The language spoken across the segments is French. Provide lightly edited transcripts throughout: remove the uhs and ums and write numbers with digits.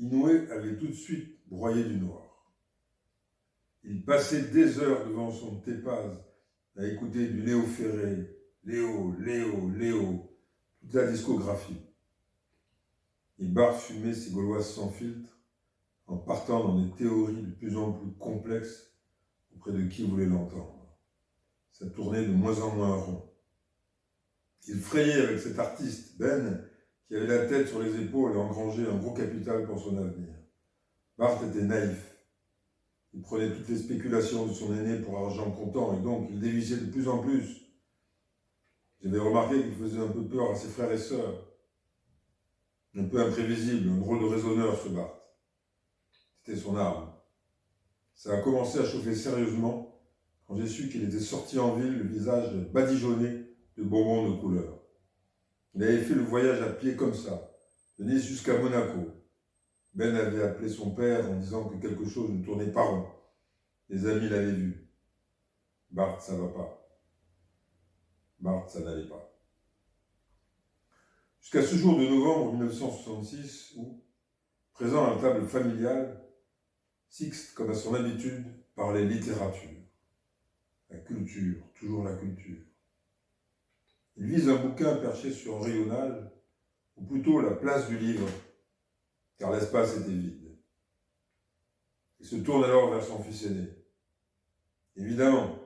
Inoue avait tout de suite broyé du noir. Il passait des heures devant son Tépaz à écouter du Léo Ferré, Léo, toute la discographie. Et Barthes fumait ses Gauloises sans filtre en partant dans des théories de plus en plus complexes auprès de qui voulait l'entendre. Ça tournait de moins en moins rond. Il frayait avec cet artiste, Ben, qui avait la tête sur les épaules et engrangeait un gros capital pour son avenir. Barthes était naïf. Il prenait toutes les spéculations de son aîné pour argent comptant et donc il dévissait de plus en plus. J'avais remarqué qu'il faisait un peu peur à ses frères et sœurs. Un peu imprévisible, un drôle de raisonneur, ce Barthes. C'était son arme. Ça a commencé à chauffer sérieusement quand j'ai su qu'il était sorti en ville, le visage badigeonné de bonbons de couleur. Il avait fait le voyage à pied comme ça, de Nice jusqu'à Monaco. Ben avait appelé son père en disant que quelque chose ne tournait pas rond. Les amis l'avaient vu. Barthes, ça va pas. Barthes, ça n'allait pas. Jusqu'à ce jour de novembre 1966 où, présent à la table familiale, Sixte, comme à son habitude, parlait littérature. La culture, toujours la culture. Il vise un bouquin perché sur un rayonnage, ou plutôt la place du livre, car l'espace était vide. Il se tourne alors vers son fils aîné. Évidemment,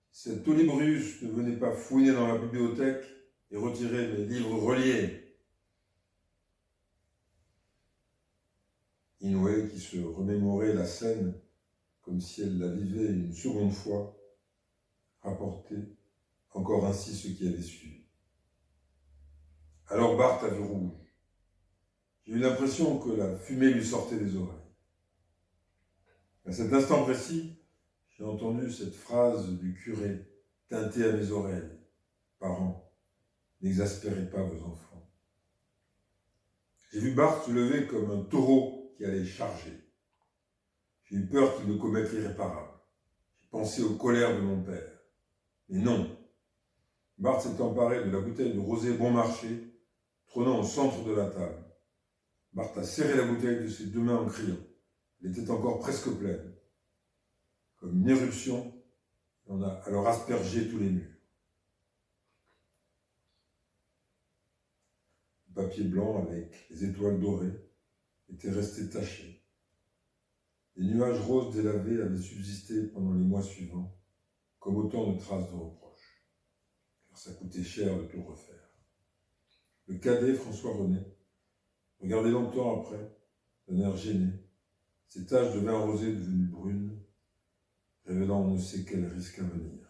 cet Olybrius ne venait pas fouiner dans la bibliothèque et retirer mes livres reliés. Inoue, qui se remémorait la scène comme si elle la vivait une seconde fois, rapportait encore ainsi ce qui avait suivi. Alors Barthes a vu rouge. J'ai eu l'impression que la fumée lui sortait des oreilles. À cet instant précis, j'ai entendu cette phrase du curé teintée à mes oreilles. Parents, n'exaspérez pas vos enfants. J'ai vu Barthes se lever comme un taureau qui allait charger. J'ai eu peur qu'il ne commette l'irréparable. J'ai pensé aux colères de mon père. Mais non. Barthes s'est emparé de la bouteille de rosé bon marché, trônant au centre de la table. Barthes a serré la bouteille de ses deux mains en criant. Elle était encore presque pleine. Comme une éruption, on a alors aspergé tous les murs. Le papier blanc avec les étoiles dorées était resté taché. Les nuages roses délavés avaient subsisté pendant les mois suivants, comme autant de traces de reproches, car ça coûtait cher de tout refaire. Le cadet, François René, regardait longtemps après, d'un air gêné, ses taches de vin rosé devenues brunes, révélant on ne sait quel risque à venir.